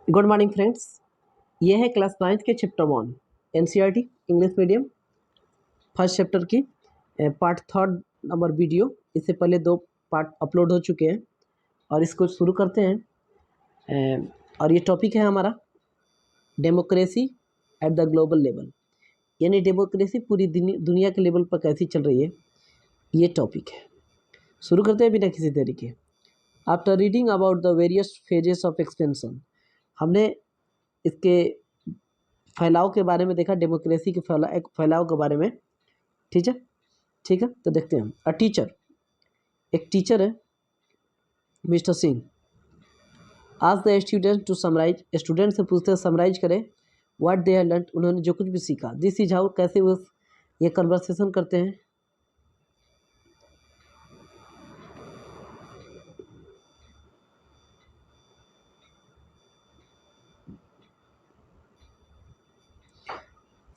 Good morning friends. ये है class 9th के chapter 1 NCERT English medium first chapter की पार्ट थर्ड नंबर वीडियो। इससे पहले 2 पार्ट अपलोड हो चुके हैं और इसको शुरू करते हैं। और ये टॉपिक है हमारा democracy at the global level, यानी डेमोक्रेसी पूरी दुनिया के लेवल पर कैसी चल रही है, ये टॉपिक है। शुरू करते हैं बिना किसी देरी के। After reading about the various phases of expansion, हमने इसके फैलाव के बारे में देखा, डेमोक्रेसी के फैलाव के बारे में। ठीक है, तो देखते हैं। एक टीचर है मिस्टर सिंह, आज the student to summarize, student से पूछते हैं समराइज करें व्हाट दे हैव लर्न, उन्होंने जो कुछ भी सीखा। दिस इज हाउ, कैसे वो ये कन्वर्सेशन करते हैं।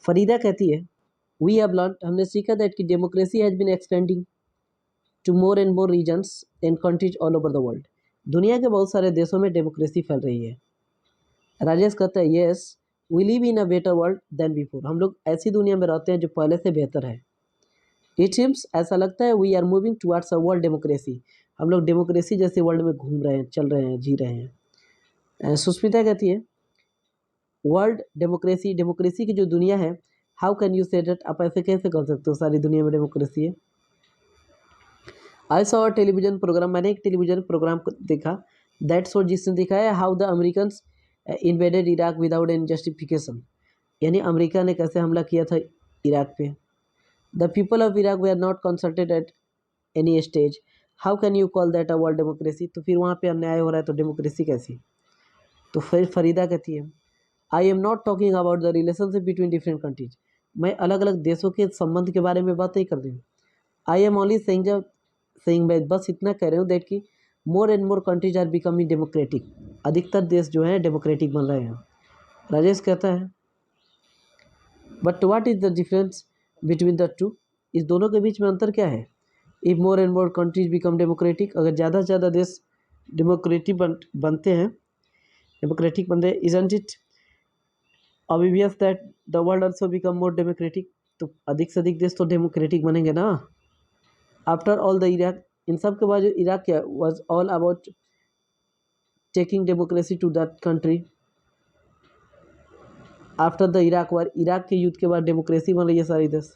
फरीदा कहती है वी हैव लर्न, हमने सीखा दैट कि democracy has been expanding to more and more regions and countries all over the world. दुनिया के बहुत सारे देशों में डेमोक्रेसी फैल रही है। राजेश कहता है yes we live in a better world than before, हम लोग ऐसी दुनिया में रहते हैं जो पहले से बेहतर है। इट सीम्स, ऐसा लगता है we are moving towards a world democracy, हम लोग डेमोक्रेसी जैसे वर्ल्ड में घूम रहे हैं, चल रहे हैं, जी रहे हैं। सुष्मिता कहती है वर्ल्ड डेमोक्रेसी, डेमोक्रेसी की जो दुनिया है, how can you say that, आप ऐसे कैसे कर सकते हो सारी दुनिया में डेमोक्रेसी है। आई सॉ टेलीविजन प्रोग्राम, मैंने एक टेलीविजन प्रोग्राम को देखा, दैट शो, जिसने दिखाया how the American invaded Iraq without any justification, यानी अमेरिका ने कैसे हमला किया था इराक पे। The people of Iraq were not consulted at any stage, how can you call that a world democracy, तो फिर वहाँ पे अन्याय हो रहा है तो डेमोक्रेसी कैसी। तो फिर फरीदा कहती है I am not talking about the relationship between different countries, मैं अलग अलग देशों के संबंध के बारे में बात नहीं कर रही हूँ। आई एम ओनली सेइंग, मैं बस इतना कह रही हूँ दैट कि more and more countries are becoming democratic, अधिकतर देश जो हैं डेमोक्रेटिक बन रहे हैं। राजेश कहता है but what is the difference between the two, इस दोनों के बीच में अंतर क्या है। If more and more countries become democratic, अगर ज़्यादा से ज़्यादा देश डेमोक्रेटिक बनते हैं, डेमोक्रेटिक बन रहे, isn't it obvious that the world also become more democratic, तो अधिक से अधिक देश तो डेमोक्रेटिक बनेंगे ना। आफ्टर ऑल द इराक, इन सब के बाद जो इराक क्या was all about taking democracy to that country. After the Iraq war, Iraq के युद्ध के बाद डेमोक्रेसी बन रही है सारी देश।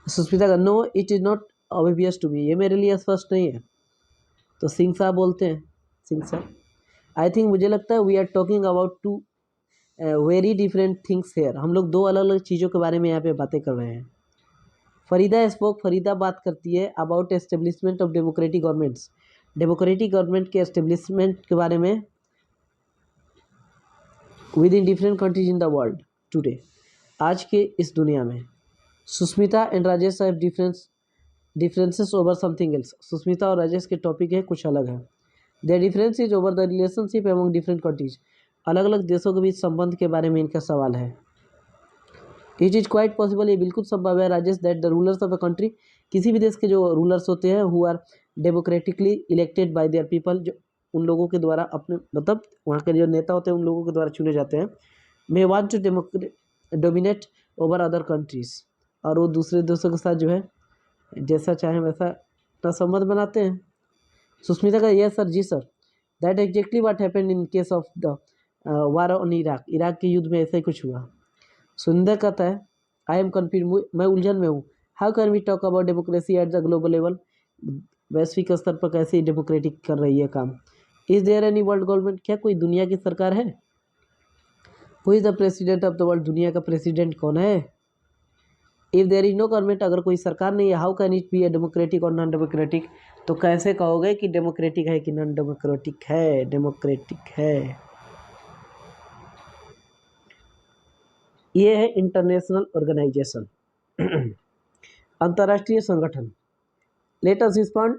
सुष्मिता का no it is not obvious to me, ये मेरे लिए स्पष्ट नहीं है। तो सिंह साहब बोलते हैं, सिंह साहब आई थिंक, मुझे लगता है we are talking about two very different things here, हम लोग दो अलग अलग चीज़ों के बारे में यहाँ पे बातें कर रहे हैं। फरीदा स्पोक, फरीदा बात करती है about establishment of democratic governments, democratic government के एस्टेब्लिशमेंट के बारे में within different countries in the world today, आज के इस दुनिया में। Sushmita and Rajesh have differences over something else, Sushmita और राजेश के टॉपिक है कुछ अलग है। Their difference is over the relationship among different countries, अलग अलग देशों के बीच संबंध के बारे में इनका सवाल है। इट इज़ क्वाइट पॉसिबल, ये बिल्कुल संभव है Rajesh, that the rulers of a country, किसी भी देश के जो रूलर्स होते हैं who are democratically elected by their people, जो उन लोगों के द्वारा अपने, मतलब वहाँ के जो नेता होते हैं उन लोगों के द्वारा चुने जाते हैं, may want to dominate over other countries, और वो दूसरे देशों के साथ जो है जैसा चाहे वैसा अपना संबंध बनाते हैं। सुष्मिता का यस सर, जी sir, that exactly what happened in case of the war on Iraq, Iraq के युद्ध में ऐसा ही कुछ हुआ। सुंदर कहता है आई एम कन्फ्यूज, मैं उलझन में हूँ। How can we talk about democracy at the global level, वैश्विक स्तर पर कैसे डेमोक्रेटिक कर रही है काम। Is there any world government, क्या कोई दुनिया की सरकार है। Who is the president of the world, दुनिया का प्रेसिडेंट कौन है। If there is no government, अगर कोई सरकार नहीं है, how can it be a democratic और नॉन डेमोक्रेटिक, तो कैसे कहोगे कि डेमोक्रेटिक है कि नॉन डेमोक्रेटिक है। डेमोक्रेटिक है, ये है इंटरनेशनल ऑर्गेनाइजेशन, अंतर्राष्ट्रीय संगठन। Let us respond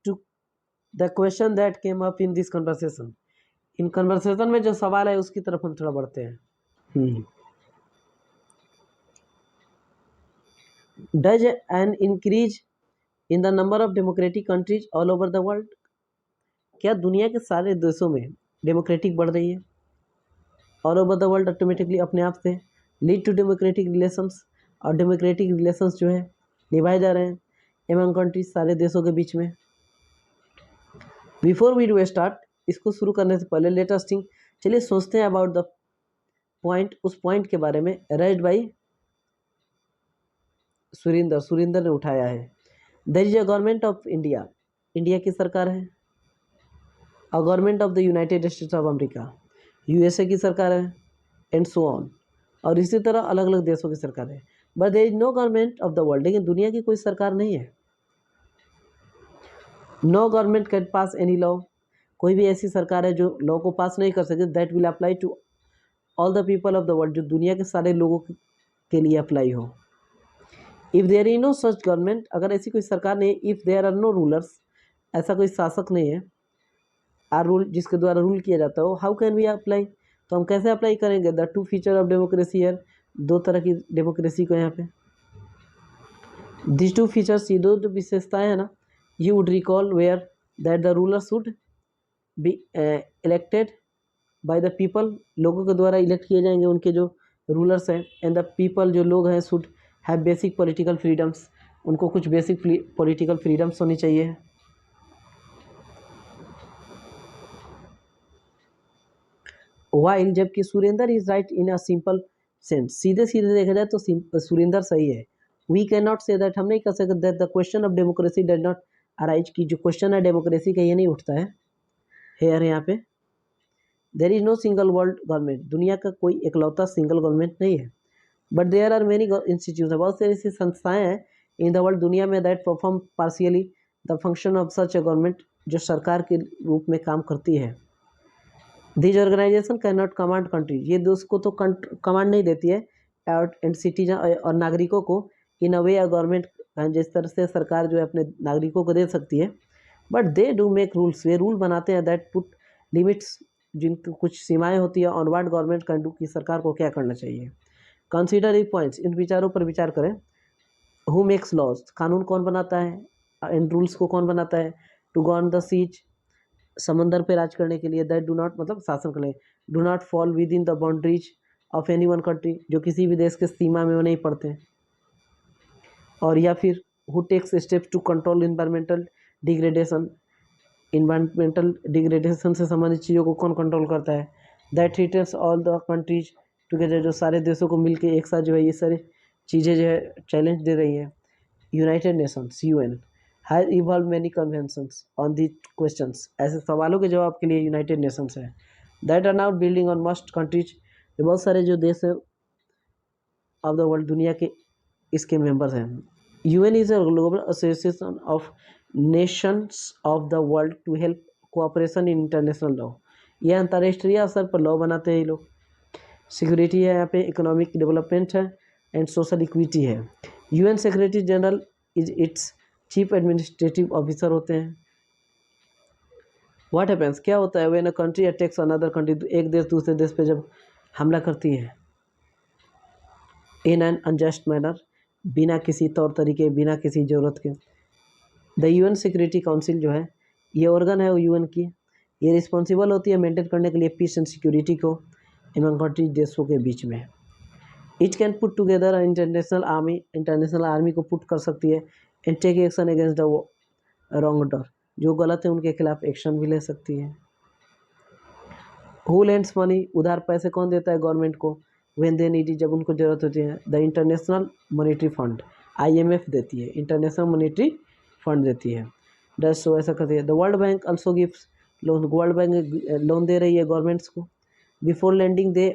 to the question that came up in this conversation, इन कन्वर्सेशन में जो सवाल है उसकी तरफ हम थोड़ा बढ़ते हैं। Does an increase in the number of democratic countries all over the world, क्या दुनिया के सारे देशों में डेमोक्रेटिक बढ़ रही है? All over the world automatically अपने आप से लीड टू डेमोक्रेटिक रिलेशंस, और डेमोक्रेटिक रिलेशंस जो है निभाए जा रहे हैं एमंग कंट्रीज, सारे देशों के बीच में। बिफोर वी डू स्टार्ट, इसको शुरू करने से पहले लेट अस थिंक, चलिए सोचते हैं अबाउट द पॉइंट, उस पॉइंट के बारे में। रेड बाई सुरिंदर ने उठाया है। There is a government of India, India की सरकार है। A government of the United States of America, USA की सरकार है, एंड सो ऑन। और इसी तरह अलग अलग देशों की सरकार है। But there is no government of the world, लेकिन दुनिया की कोई सरकार नहीं है। No government can pass any law, कोई भी ऐसी सरकार है जो लॉ को पास नहीं कर सकती, that will apply to all the people of the world, जो दुनिया के सारे लोगों के लिए अप्लाई हो। If there is no such government, अगर ऐसी कोई सरकार नहीं, if there are no rulers, ऐसा कोई शासक नहीं है, आर रूल जिसके द्वारा रूल किया जाता हो, हाउ कैन वी अप्लाई, तो हम कैसे अप्लाई करेंगे the two feature of democracy है, दो तरह की डेमोक्रेसी को यहाँ पे। दिस टू फीचर्स, ये दो जो विशेषताएं हैं ना, you would recall where that the ruler should be elected by the people, लोगों के द्वारा इलेक्ट किए जाएंगे उनके जो रूलर्स हैं, एंड द पीपल जो लोग हैं should have basic political freedoms, उनको कुछ बेसिक पॉलिटिकल फ्रीडम्स होनी चाहिए। वाइल, जबकि Surendra is right in a simple sense, सीधे सीधे देखा जाए तो सुरेंद्र सही है। We can not say that, हम नहीं कह सकते that the question of democracy does not arise, की जो क्वेश्चन है डेमोक्रेसी का ये नहीं उठता है हेयर यहाँ पे। There is no single world government, दुनिया का कोई एकलौता सिंगल गवर्नमेंट नहीं है। But there are many institution, बहुत सारी ऐसी संस्थाएं हैं इन द वर्ल्ड, दुनिया में, that perform partially the function of such a government, जो सरकार के रूप में काम करती है। This organization can not command country, ये देश को तो कमांड नहीं देती है, एंड सिटीजन और नागरिकों को इन अ वे गवर्नमेंट, जिस तरह से सरकार जो है अपने नागरिकों को दे सकती है। But they do make rules, way rule बनाते हैं दैट पुट लिमिट्स, जिनकी कुछ सीमाएं होती है on what government can do, की सरकार को क्या करना चाहिए। कंसीडर ई पॉइंट्स, इन विचारों पर विचार करें। हु मेक्स लॉज, कानून कौन बनाता है, एंड रूल्स को कौन बनाता है। टू गवर्न द सीज, समंदर पे राज करने के लिए, दैट डू नॉट मतलब शासन करने, do not fall with in the boundaries of any one country, जो किसी भी देश के सीमा में वो नहीं पड़ते। और या फिर who takes steps to control environmental degradation, environmental degradation से संबंधित चीज़ों को कौन कंट्रोल करता है। That threatens all the countries together, जो सारे देशों को मिलकर एक साथ जो है ये सारी चीज़ें जो है चैलेंज दे रही है। United Nations UN has evolve many conventions on the questions, ऐसे सवालों के जवाब के लिए यूनाइटेड नेशंस है। That are now building on must countries, बहुत सारे जो देश है ऑफ द वर्ल्ड, दुनिया के इसके मेंबर्स हैं। UN is a global association of nations of the world to help cooperation in international law, यह अंतर्राष्ट्रीय स्तर पर लॉ बनाते हैं ये लोग। सिक्योरिटी है यहाँ पे, इकोनॉमिक डेवलपमेंट है, एंड सोशल इक्विटी है। UN secretary general is it's chief administrative officer होते हैं। व्हाट हैपेंस, क्या होता है when a country attacks another country, एक देश दूसरे देश पे जब हमला करती है, इन एन अनजस्ट मैनर, बिना किसी तौर तरीके, बिना किसी ज़रूरत के। द UN सिक्योरिटी काउंसिल जो है ये ऑर्गन है वो UN की, ये रिस्पॉन्सिबल होती है मेंटेन करने के लिए पीस एंड सिक्योरिटी को एमंग कंट्री, देशों के बीच में। It can put together international army, international army को पुट कर सकती है, and take action against the wrongdoer, जो गलत है उनके खिलाफ एक्शन भी ले सकती है। हु लेंड्स मनी, उधार पैसे कौन देता है गवर्नमेंट को, व्हेन दे नीड, जब उनको जरूरत होती है। The international monetary fund, IMF देती है, इंटरनेशनल मॉनेटरी फंड देती है। डस सो, ऐसा करती है। The World Bank also gives loan, World Bank loan दे रही है गवर्नमेंट्स को। बिफोर लैंडिंग दे,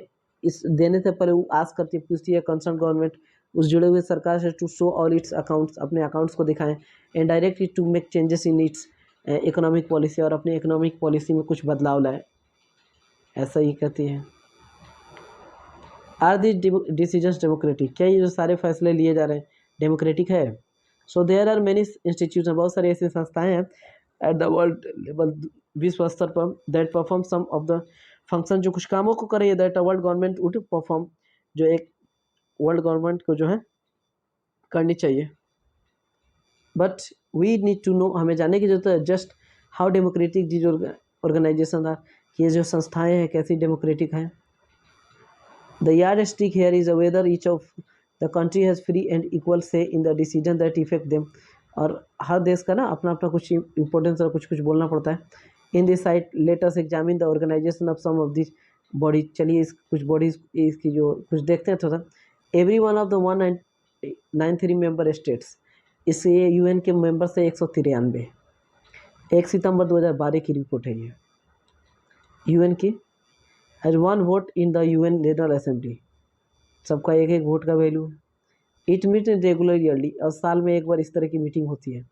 इस देने से पहले वो आस्क करती है, पूछती है कंसर्न गवर्नमेंट, उस जुड़े हुए सरकार से, to show all its accounts, अपने अकाउंट्स को दिखाएं, and directly to make changes in its economic policy, और अपनी इकोनॉमिक पॉलिसी में कुछ बदलाव लाए, ऐसा ही कहती है। आर दिस डिसीजंस डेमोक्रेटिक, क्या ये जो सारे फैसले लिए जा रहे हैं डेमोक्रेटिक है। So there are many institution, बहुत सारी ऐसी संस्थाएं हैं एट द वर्ल्ड लेवल, विश्व स्तर पर, that perform some of the function, जो कुछ कामों को करे, that a world government would perform, जो एक वर्ल्ड गवर्नमेंट को जो है करनी चाहिए। But we need to know, हमें जानने की जरूरत है, just how democratic these organization are, ये जो संस्थाएं हैं कैसी डेमोक्रेटिक हैं। The yardstick here is whether each of the country has free and equal say in the decision that effect them, और हर देश का ना अपना अपना कुछ इंपॉर्टेंस और कुछ कुछ बोलना पड़ता है। In this site let us examine the organization of some of this body, चलिए इस कुछ बॉडीज इसकी जो कुछ देखते हैं थोड़ा। Every one of the 193 member states, इससे यूएन के मेंबर्स है 193। 1 सितंबर 2012 की रिपोर्ट है ये। यूएन की has one vote in the UN general assembly, सबका एक एक वोट का वैल्यू है। इट मीट रेगुलर ईयरली, और साल में एक बार इस तरह की मीटिंग होती है।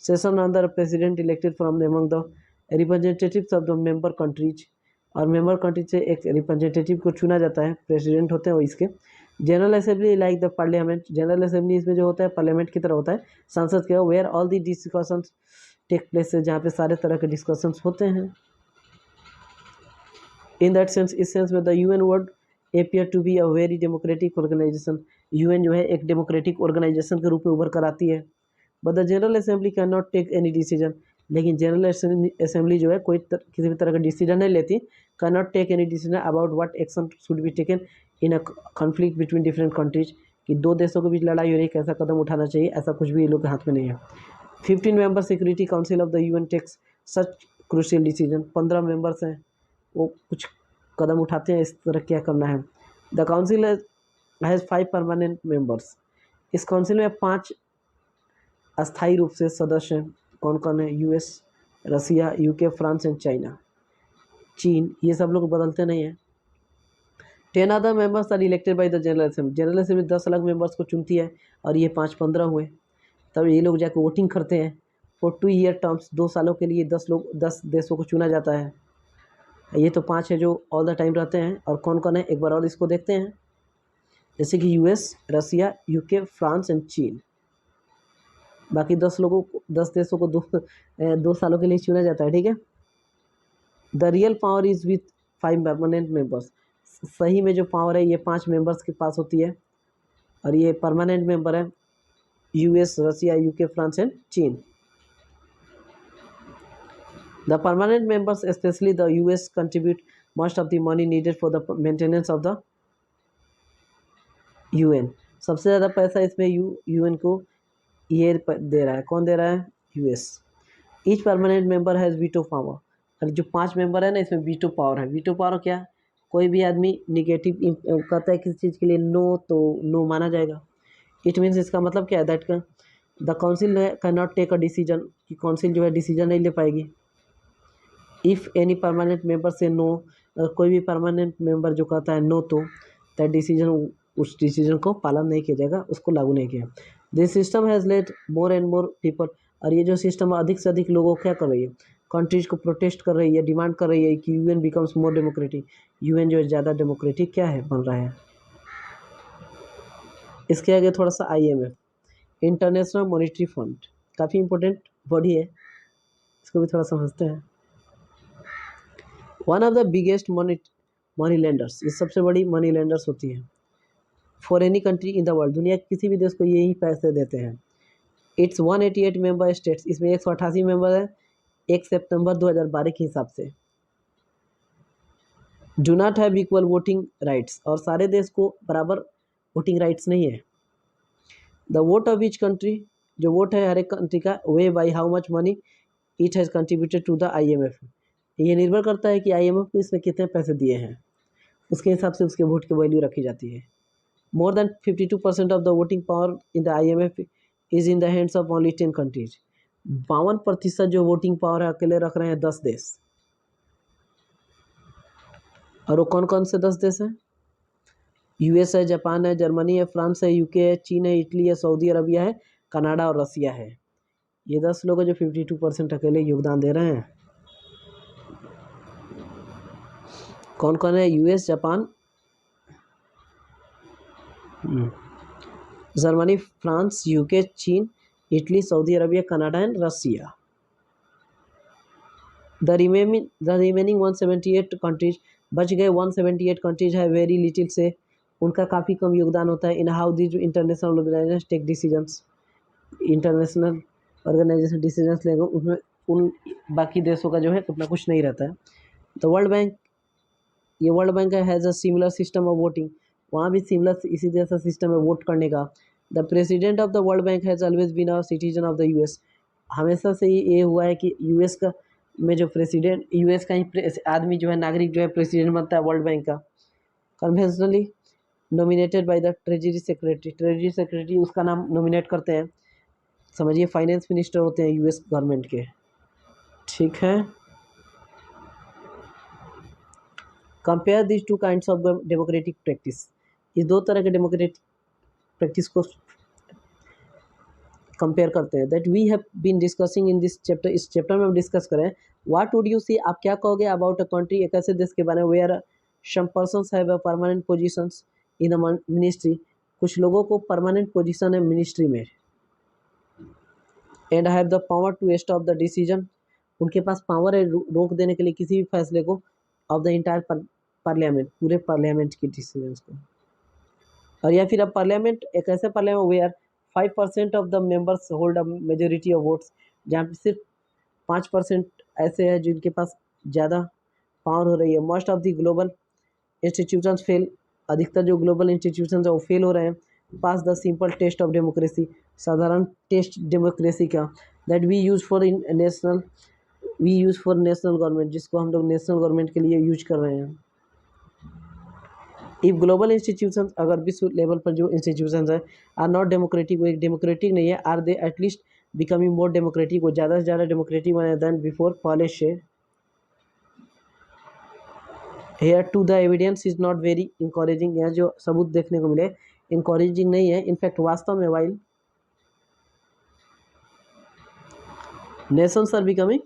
सेशन अंदर president elected from among the representatives of the member countries, और मेंबर कंट्रीज से एक रिप्रेजेंटेटिव को चुना जाता है, प्रेसिडेंट होते हैं वो इसके। General assembly like the parliament, general assembly इसमें जो होता है पार्लियामेंट की तरह होता है, संसद के, where all the discussions take place, जहाँ पे सारे तरह के डिस्कशंस होते हैं। इन दैट सेंस, इस सेंस में the UN would appear to be a very democratic organisation, UN जो है एक डेमोक्रेटिक ऑर्गेनाइजेशन के रूप में उभर कर आती है। But the General Assembly can not take any decision, लेकिन जनरल असेंबली जो है कोई किसी भी तरह का डिसीजन नहीं लेती। Can not take any decision about what action should be taken in a conflict between different countries, कि दो देशों के बीच लड़ाई हो रही है, कैसा कदम उठाना चाहिए, ऐसा कुछ भी ये लोग के हाथ में नहीं है। 15 member Security Council of the UN takes such crucial decision, 15 members हैं, वो कुछ कदम उठाते हैं इस तरह क्या करना है। The council has 5 permanent members, इस काउंसिल में 5 अस्थायी रूप से सदस्य हैं। कौन कौन है? US, Russia, UK, France and China, चीन, ये सब लोग बदलते नहीं हैं। 10 other members are elected by the General Assembly, General Assembly 10 अलग मेंबर्स को चुनती है, और ये 5-15 हुए, तब ये लोग जाकर वोटिंग करते हैं। फॉर 2 ईयर टर्म्स, 2 सालों के लिए 10 देशों को चुना जाता है। ये तो 5 है जो ऑल द टाइम रहते हैं, और कौन कौन है एक बार और इसको देखते हैं, जैसे कि US, Russia, UK, France and चीन। बाकी 10 देशों को 2 सालों के लिए चुना जाता है, ठीक है। The real power is with 5 permanent members, सही में जो पावर है ये 5 मेंबर्स के पास होती है, और ये परमानेंट मेंबर है US, Russia, UK, France and China. The permanent members specially the US contribute most of the money needed for the maintenance of the UN, सबसे ज़्यादा पैसा इसमें यूएन को ये दे रहा है। कौन दे रहा है? US. Each permanent member has veto power, और जो 5 मेंबर है ना इसमें वीटो पावर है। वीटो पावर क्या? कोई भी आदमी निगेटिव कहता है किसी चीज़ के लिए नो, तो नो माना जाएगा। इट मीन्स, इसका मतलब क्या है? That the council can not take a decision, कि काउंसिल जो है डिसीजन नहीं ले पाएगी। If any permanent member says no, कोई भी परमानेंट मेंबर जो कहता है नो, तो दैट डिसीजन, उस डिसीजन को पालन नहीं किया जाएगा, उसको लागू नहीं किया। This system has led more and more people, और ये जो सिस्टम अधिक से अधिक लोगों को क्या कर रही है? कंट्रीज को प्रोटेस्ट कर रही है, डिमांड कर रही है कि UN becomes more democratic, UN जो है ज़्यादा डेमोक्रेटिक क्या है, बन रहा है। इसके आगे थोड़ा सा आईएमएफ, इंटरनेशनल मॉनेटरी फंड, काफ़ी इंपॉर्टेंट बॉडी है, इसको भी थोड़ा समझते हैं। One of the biggest money lenders, ये सबसे बड़ी मनी लेंडर्स होती है for any country in the world, दुनिया के किसी भी देश को यही पैसे देते हैं। इट्स 188 मेंबर स्टेट्स, इसमें 188 मेंबर है 1 सितंबर 2012 के हिसाब से। Do not have equal voting rights, और सारे देश को बराबर वोटिंग राइट्स नहीं है। The vote of each country, जो वोट है हर एक कंट्री का, weigh by how much money it has contributed to the IMF, ये निर्भर करता है कि आईएमएफ को इसने कितने पैसे दिए हैं, उसके हिसाब से उसके वोट की वैल्यू रखी जाती है। More than 52% of the voting power in the IMF is in the hands of only 10 countries, 52% जो वोटिंग पावर है अकेले रख रहे हैं 10 देश। और वो कौन कौन से 10 देश हैं? यूएस है, जापान है, जर्मनी है, फ्रांस है, यूके है, चीन है, इटली है, सऊदी अरबिया है, कनाडा और रसिया है। ये 10 लोग हैं जो 52% अकेले योगदान दे रहे हैं। कौन कौन है? US, Japan, Germany, France, UK, China, Italy, Saudi Arabia, Canada and Russia. The remaining 178 countries, बच गए 178 कंट्रीज है वेरी लिटिल से, उनका काफ़ी कम योगदान होता है। In how these international organisation take decisions, international organisation decisions लेंगे उसमें उन बाकी देशों का जो है उतना कुछ नहीं रहता है। तो वर्ल्ड बैंक, ये world Bank has a similar system of voting, वहाँ भी सिमिलर इसी जैसा सिस्टम है वोट करने का। The president of the World Bank has always been a citizen of the US, हमेशा से ही ये हुआ है कि यूएस का में जो प्रेसिडेंट, यूएस का ही आदमी जो है, नागरिक जो है प्रेसिडेंट बनता है वर्ल्ड बैंक का। Conventionally nominated by the treasury secretary, treasury secretary उसका नाम नॉमिनेट करते हैं, समझिए फाइनेंस मिनिस्टर होते हैं यूएस गवर्नमेंट के, ठीक है। Compare this two kinds of democratic practice, इस दो तरह के डेमोक्रेटिक प्रैक्टिस को कंपेयर करते हैं। That we have been discussing in this chapter, इस चैप्टर में हम डिस्कस करें। व्हाट वुड यू सी, आप क्या कहोगे अबाउट अ कंट्री, एक ऐसे देश के बारे में where some persons have a permanent positions in a ministry, कुछ लोगों को परमानेंट पोजीशन है मिनिस्ट्री में, and have the power to stop the decision, उनके पास पावर है रोक देने के लिए किसी भी फैसले को, ऑफ द इंटायर पार्लियामेंट, पूरे पार्लियामेंट की डिसीजन को। और या फिर अब पार्लियामेंट एक ऐसे parliament where 5% of the members hold a majority of votes, जहाँ पे सिर्फ 5% ऐसे हैं जिनके पास ज़्यादा पावर हो रही है। Most of the global institutions fail, अधिकतर जो ग्लोबल इंस्टीट्यूशंस है वो फेल हो रहे हैं। Pass the simple test of democracy, साधारण टेस्ट डेमोक्रेसी का, that we use for in national, we use for national government, जिसको हम लोग नेशनल गवर्नमेंट के लिए यूज कर रहे हैं। इफ ग्लोबल इंस्टीट्यूशंस, अगर विश्व लेवल पर जो इंस्टीट्यूशंस है आर नॉट डेमोक्रेटिक, वो एक डेमोक्रेटिक नहीं है, are they at least becoming more democratic, वो ज़्यादा से ज़्यादा डेमोक्रेटिक बने देन बिफोर, पहले से। Here too the evidence is not very encouraging, यहाँ जो सबूत देखने को मिले इंकरेजिंग नहीं है। इनफैक्ट वास्तव में while nations are becoming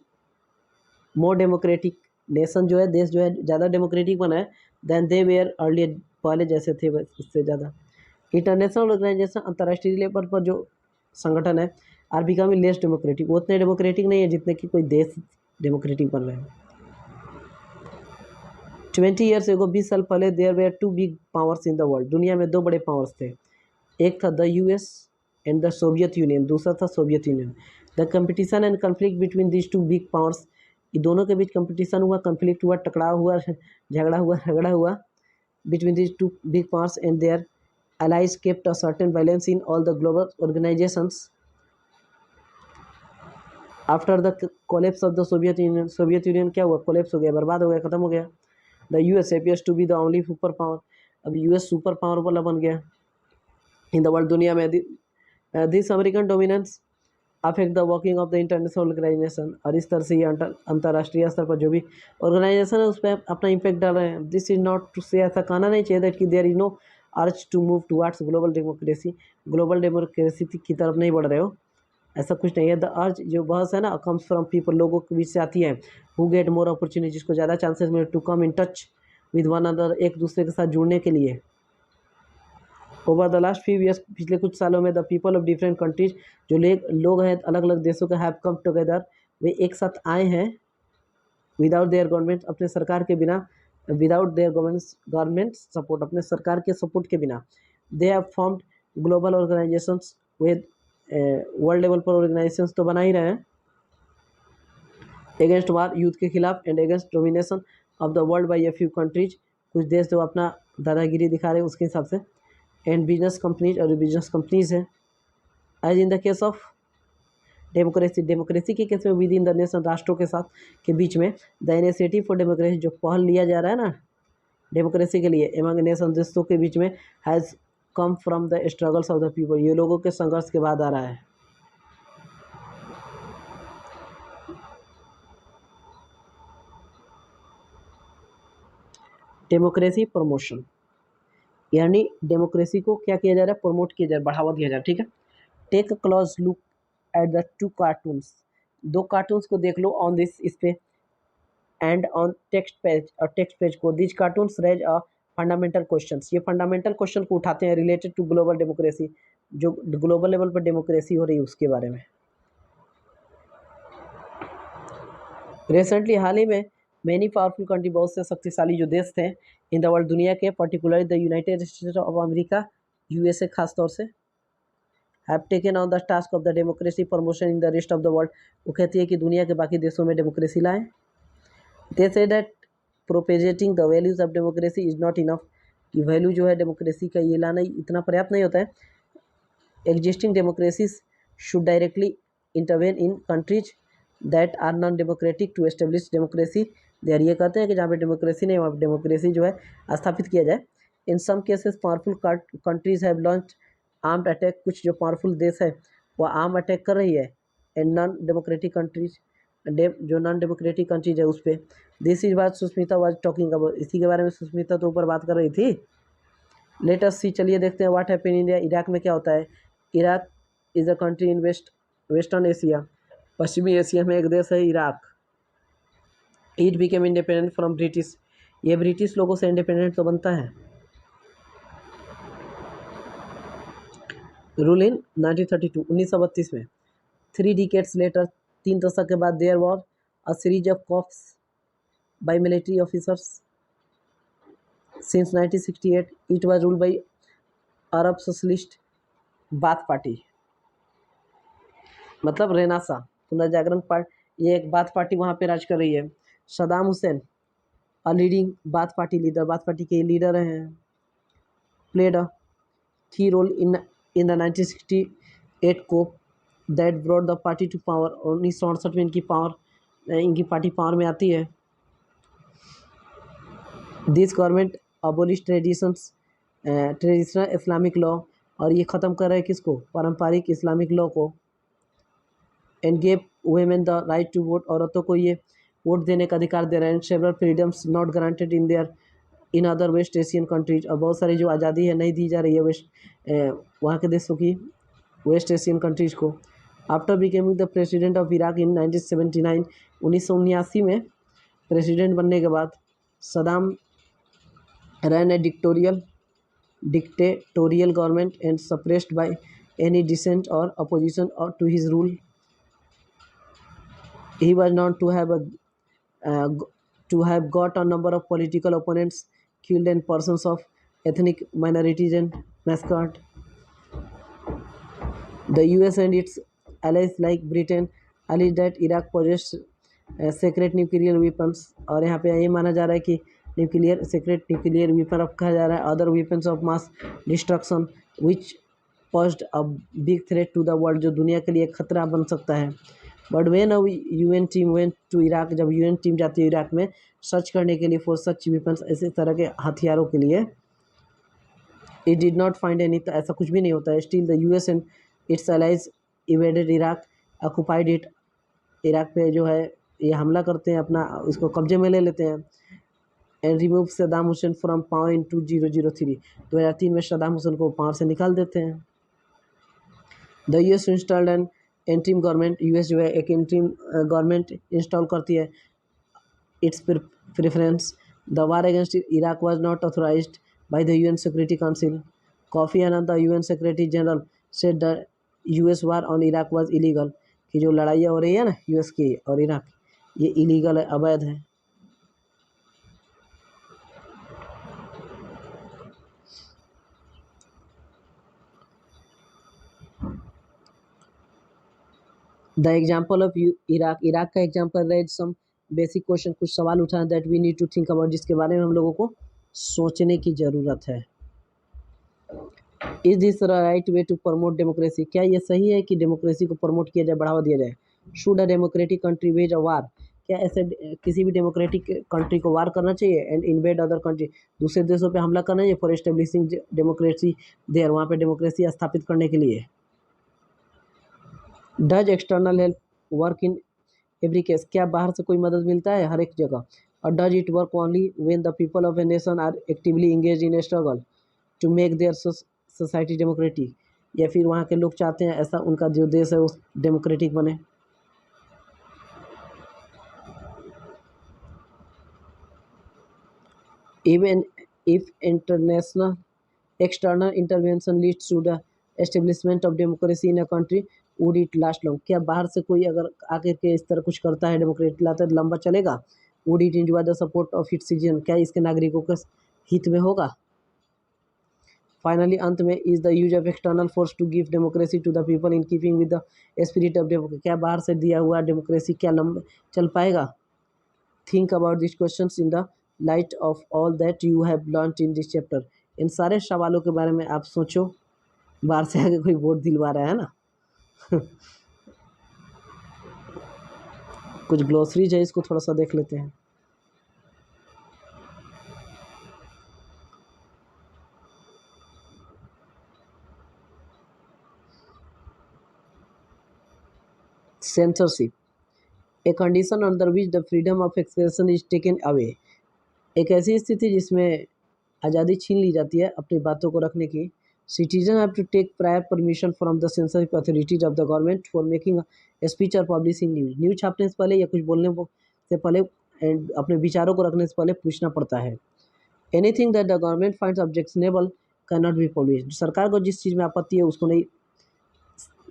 more democratic, nation जो है, देश जो है ज़्यादा डेमोक्रेटिक बना है देन दे वेयर अर्लियर, पहले जैसे थे इससे ज़्यादा। इंटरनेशनल ऑर्गेनाइजेशन, अंतर्राष्ट्रीय लेवल पर जो संगठन है, आर बिकमिंग लेस डेमोक्रेटिक, वो उतने डेमोक्रेटिक नहीं है जितने कि कोई देश डेमोक्रेटिक बन रहे हैं। 20 ईयर्स एगो, 20 साल पहले there were two big powers in the world, दुनिया में दो बड़े पावर्स थे, एक था the US and the Soviet Union, दूसरा था Soviet Union. The competition and conflict between this two big powers, ये दोनों के बीच कंपटीशन हुआ, कन्फ्लिक्ट हुआ, टकराव हुआ, झगड़ा हुआ between this two big powers and their allies kept a certain balance in all the global organizations. After the collapse of the Soviet Union, Soviet Union क्या हुआ, कोलेप्स हो गया, बर्बाद हो गया, खत्म हो गया। The US appears to be the only super power, अब US सुपर पावर वाला बन गया इन द वर्ल्ड, दुनिया में। This American dominance affect the working of the international organisation, और इस तरह से ये अंतर्राष्ट्रीय स्तर पर जो भी ऑर्गेनाइजेशन है उस पर अपना इम्पैक्ट डाल रहे हैं। दिस इज नॉट टू से, ऐसा कहना नहीं चाहिए दैट कि there is no urge to move towards global democracy, global democracy की तरफ नहीं बढ़ रहे हो, ऐसा कुछ नहीं है। द अर्ज जो बहस है ना, कम्स फ्रॉम पीपल, लोगों के बीच से आती है, हु गेट मोर अपॉर्चुनिटी, जिसको ज़्यादा चांसेस मिले to come in touch with one other, एक दूसरे के साथ जुड़ने के लिए। Over the last few years, पिछले कुछ सालों में, the people of different countries, जो लोग हैं अलग अलग देशों के, हैव कम टुगेदर, वे एक साथ आए हैं, विदाउट देयर गवर्नमेंट, अपने सरकार के बिना, विदाउट देयर गवर्नमेंट सपोर्ट, अपने सरकार के सपोर्ट के बिना। They have formed global organisations, way world level पर ऑर्गेनाइजेशंस तो बना ही रहे हैं, अगेंस्ट वार, युद्ध के खिलाफ, and against domination of the world by a few countries, कुछ देश जो अपना दादागिरी दिखा रहे हैं उसके हिसाब से, एंड बिजनेस कंपनीज, और बिजनेस कंपनीज हैं। As in the case of democracy, democracy के केस में विद इन द नेशन, राष्ट्रों के साथ के बीच में, द इनिशिएटिव फॉर डेमोक्रेसी, जो पहल लिया जा रहा है ना डेमोक्रेसी के लिए एमंग नेशन, देशों के बीच में, has come from the struggles of the people, ये लोगों के संघर्ष के बाद आ रहा है। डेमोक्रेसी प्रमोशन, यानी डेमोक्रेसी को क्या किया जा रहा है, प्रमोट किया जा रहा है, बढ़ावा दिया जा रहा है, ठीक है। Take a close look at the two cartoons, दो कार्टून्स को देख लो ऑन दिस, इस पे, एंड ऑन टेक्स्ट पेज, और टेक्स्ट पेज को, this cartoons raise a fundamental questions, ये फंडामेंटल क्वेश्चन को उठाते हैं रिलेटेड टू ग्लोबल डेमोक्रेसी, जो ग्लोबल लेवल पर डेमोक्रेसी हो रही है उसके बारे में। रिसेंटली, हाल ही में, मैनी पावरफुल कंट्री, बहुत से शक्तिशाली जो देश थे इन द वर्ल्ड, दुनिया के, particularly the United States of America, USA खास तौर से, have taken on the task of the democracy promotion in the rest of the world. वो कहती है कि दुनिया के बाकी देशों में डेमोक्रेसी लाएं। They say that propagating the values of democracy is not enough, कि वैल्यू जो है डेमोक्रेसी का ये लाना इतना पर्याप्त नहीं होता है। Existing democracies should directly intervene in countries that are non democratic to establish democracy there. ये कहते हैं कि जहाँ पे डेमोक्रेसी नहीं वहाँ पे डेमोक्रेसी जो है स्थापित किया जाए। In some cases powerful countries have launch armed attack, कुछ जो पावरफुल देश है वो आर्म अटैक कर रही है एंड नॉन डेमोक्रेटिक कंट्रीज, जो नॉन डेमोक्रेटिक कंट्रीज है उस पर। दिस इज बात सुष्मिता वाज टॉकिंग अबाउट, इसी के बारे में सुष्मिता तो ऊपर बात कर रही थी। लेट अस सी, चलिए देखते हैं what happen in India. Iraq में क्या होता है। Iraq is a country in western Asia, पश्चिमी एशिया में एक देश है Iraq. It became independent from British, ये ब्रिटिश लोगों से इंडिपेंडेंट तो बनता है। रूल इन 1932, 1932 में। 3 डिकेड्स लेटर, 3 दशक के बाद there were a series of coups by military officers since 1968। It was ruled by Arab socialist Baath party, मतलब रेनासा पुनर्जागरण पार्टी, ये एक बाथ पार्टी वहाँ पे राज कर रही है। Saddam Hussein a leading Baath party leader, Baath party के लीडर हैं। Played a key role in the 1968 coup that brought the party to power. 1968 में इनकी पार्टी पावर में आती है। This government abolish traditional Islamic law, और ये ख़त्म कर रहे हैं किसको, पारंपरिक इस्लामिक लॉ को। And gave women the right to vote, औरतों को ये वोट देने का अधिकार दे रहे हैं। Several freedoms not granted in other West Asian countries, और बहुत सारी जो आज़ादी है नहीं दी जा रही है वहाँ के देशों की, वेस्ट एशियन कंट्रीज़ को। After becoming the president of Iraq in 1979, 1979 में प्रेसिडेंट बनने के बाद Saddam ran a dictatorial government and suppressed by any dissent और अपोजिशन और to his rule. He was known to have got a number of political opponents killed and persons of ethnic minorities and massacred. The US and its allies like Britain alleged that Iraq possessed secret nuclear weapons, और यहाँ पे ये माना जा रहा है कि secret nuclear weapon रखा जा रहा है, other weapons of mass destruction which posed a big threat to the world, जो दुनिया के लिए खतरा बन सकता है। But when a UN team went to Iraq, जब UN टीम जाती है इराक में सर्च करने के लिए फॉर सच वेपन्स, ऐसे तरह के हथियारों के लिए, it did not find any, तो ऐसा कुछ भी नहीं होता है। Still the US and it's allies evaded Iraq, occupied it, Iraq पे जो है ये हमला करते हैं, अपना इसको कब्जे में ले लेते हैं। And remove Saddam Hussain from power in 2003, 2003 में सदाम हुसैन को पावर से निकाल देते हैं। The US installed and interim government, US जो है एक इंटरिम गवर्नमेंट इंस्टॉल करती है its preference. The war against Iraq was not authorised by the UN security council. Kofi Annan the UN secretary general said the US war on Iraq was illegal, कि जो लड़ाइयाँ हो रही है ना US की और इराक, ये इलीगल है, अवैध है। The example of Iraq, Iraq का example raise some basic question, कुछ सवाल उठाना that we need to think about, जिसके बारे में हम लोगों को सोचने की ज़रूरत है। Is this right way to promote democracy, क्या ये सही है कि डेमोक्रेसी को प्रमोट किया जाए, बढ़ावा दिया जाए। Should a democratic country wage a war, क्या ऐसे किसी भी डेमोक्रेटिक कंट्री को वार करना चाहिए एंड इन्वेड अदर कंट्री, दूसरे देशों पे हमला करना चाहिए फॉर एस्टेब्लिशिंग डेमोक्रेसी देयर, वहाँ पे डेमोक्रेसी स्थापित करने के लिए। Does external help work in every case, क्या बाहर से कोई मदद मिलता है हर एक जगह। और does it work only when the people of a nation are actively engage in a struggle to make their society democratic, या फिर वहाँ के लोग चाहते हैं ऐसा उनका जो देश है वो डेमोक्रेटिक बने। Even if international external intervention leads to the establishment of democracy in a country would it last long, क्या बाहर से कोई अगर आकर के इस तरह कुछ करता है डेमोक्रेसी लाता है लंबा चलेगा। Would it enjoy the support of its citizen, क्या इसके नागरिकों के हित में होगा। फाइनली अंत में is the use of external force to give democracy to the people in keeping with the spirit of democracy. क्या बाहर से दिया हुआ डेमोक्रेसी क्या चल पाएगा? Think about this question in the light of all that you have learned in this chapter. इन सारे सवालों के बारे में आप सोचो। बाहर से आगे कोई वोट दिलवा रहा है ना। कुछ ग्लोसरीज है, इसको थोड़ा सा देख लेते हैं। Censorship, a condition under which the freedom of expression is taken away. एक ऐसी स्थिति जिसमें आज़ादी छीन ली जाती है अपनी बातों को रखने की। Citizen have to take prior permission from the censorship authorities of the government for making speech और पब्लिशिंग न्यूज। न्यूज छापने से पहले या कुछ बोलने से पहले अपने विचारों को रखने से पहले पूछना पड़ता है। Anything that the government finds objectionable can not be published. सरकार को जिस चीज़ में आपत्ति है उसको नहीं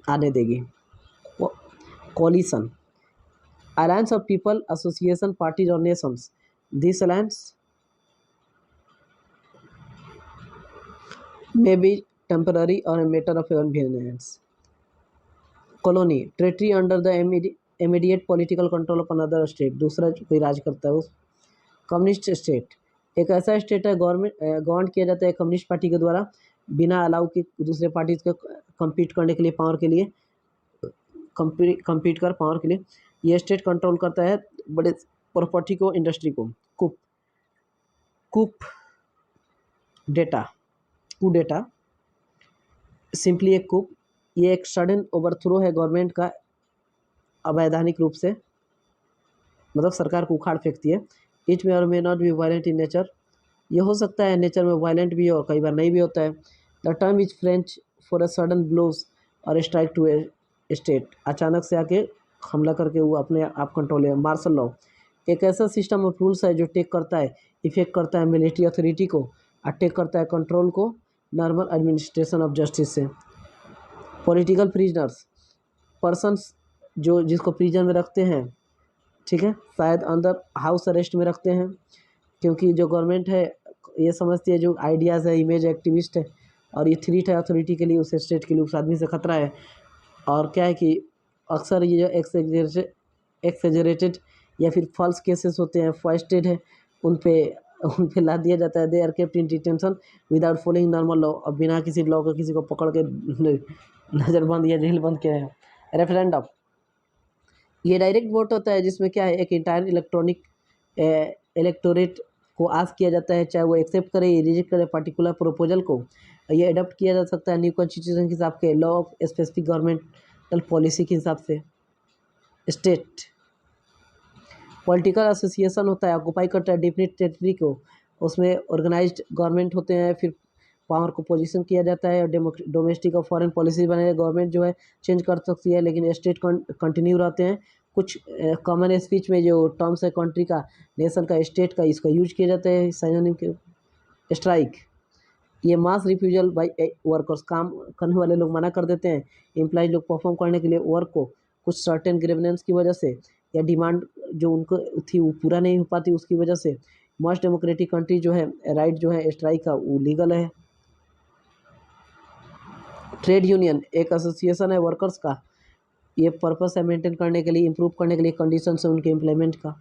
आने देगी। Coalition, alliance of people, association, parties or nations. This alliance may be temporary or a matter of convenience. Colony, territory under the immediate political control of another state. दूसरा कोई राज करता है उस। कम्युनिस्ट स्टेट, एक ऐसा स्टेट है govern किया जाता है कम्युनिस्ट पार्टी के द्वारा बिना अलाउ के दूसरे पार्टीज को कम्पीट करने के लिए पावर के लिए कम्पीट कर पावर के लिए। ये स्टेट कंट्रोल करता है बड़े प्रॉपर्टी को, इंडस्ट्री को। कूप डेटा सिंपली एक कूप, ये एक सडन ओवरथ्रो है गवर्नमेंट का अवैधानिक रूप से, मतलब सरकार को उखाड़ फेंकती है। इट मे और may not be violent in nature, ये हो सकता है नेचर में वायलेंट भी और कई बार नहीं भी होता है। The term is French for a sudden blows और स्ट्राइक टू ए स्टेट, अचानक से आके हमला करके वो अपने आप कंट्रोल है। मार्शल लॉ, एक ऐसा सिस्टम ऑफ रूल्स है जो टेक करता है इफेक्ट करता है मिलिट्री अथॉरिटी को और टेक करता है कंट्रोल को नॉर्मल एडमिनिस्ट्रेशन ऑफ जस्टिस से। पॉलिटिकल प्रिजनर्स, पर्सन्स जो जिसको प्रिजन में रखते हैं, ठीक है, शायद अंदर हाउस अरेस्ट में रखते हैं, क्योंकि जो गवर्नमेंट है ये समझती है जो आइडियाज़ है, इमेज एक्टिविस्ट है और ये थ्रीट है अथॉरिटी के लिए, उस स्टेट के लिए, उस आदमी से खतरा है। और क्या है कि अक्सर ये जो एक्सेजरेटेड या फिर फॉल्स केसेस होते हैं, फॉइस्टेड है, उन पे ला दिया जाता है। They are kept in detention without following normal law, अब बिना किसी लॉ को किसी को पकड़ के नज़रबंद या जेल बंद किया है। रेफरेंडम, ये डायरेक्ट वोट होता है जिसमें क्या है एक इंटायर इलेक्ट्रॉनिक इलेक्टोरेट को आस्क किया जाता है, चाहे वो एक्सेप्ट करे या रिजेक्ट करे पर्टिकुलर प्रोपोजल को। ये अडॉप्ट किया जा सकता है न्यू कॉन्स्टिट्यूशन के हिसाब के, law of specific governmental policy के हिसाब से। स्टेट पॉलिटिकल एसोसिएशन होता है, ऑक्यूपाई करता है डिफिनिट टेरिटरी को, उसमें ऑर्गेनाइज्ड गवर्नमेंट होते हैं, फिर पावर को पोजीशन किया जाता है। डोमेस्टिक और फॉरेन पॉलिसी बने, गवर्नमेंट जो है चेंज कर सकती है लेकिन स्टेट कंटिन्यू रहते हैं। कुछ कॉमन स्पीच में जो टर्म्स है कंट्री का, नेशन का, स्टेट का, इसका यूज किया जाता है सिनोनिम के। स्ट्राइक, ये मास रिफ्यूजल बाय वर्कर्स, काम करने वाले लोग मना कर देते हैं एम्प्लॉइज लोग परफॉर्म करने के लिए वर्क को, कुछ सर्टेन ग्रीवेंस की वजह से या डिमांड जो उनको थी वो पूरा नहीं हो पाती उसकी वजह से। मोस्ट डेमोक्रेटिक कंट्री जो है राइट जो है स्ट्राइक का वो लीगल है। ट्रेड यूनियन एक एसोसिएशन है वर्कर्स का, ये पर्पस है मेंटेन करने के लिए, इंप्रूव करने के लिए कंडीशन है उनके इम्प्लीमेंट का।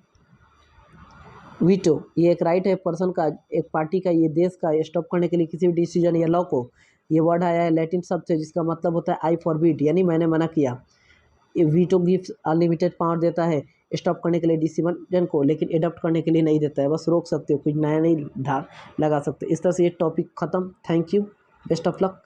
वीटो, ये एक राइट है पर्सन का, एक पार्टी का, ये देश का स्टॉप करने के लिए किसी भी डिसीजन या लॉ को। ये वर्ड आया है लैटिन शब्द से जिसका मतलब होता है आई फॉरबिड, यानी मैंने मना किया। ये वीटो गिव्स अनलिमिटेड पावर देता है स्टॉप करने के लिए डिसीजन को, लेकिन एडॉप्ट करने के लिए नहीं देता है, बस रोक सकते हो, कुछ नया नहीं लगा सकते। इस तरह से ये टॉपिक ख़त्म। Thank you, best of luck.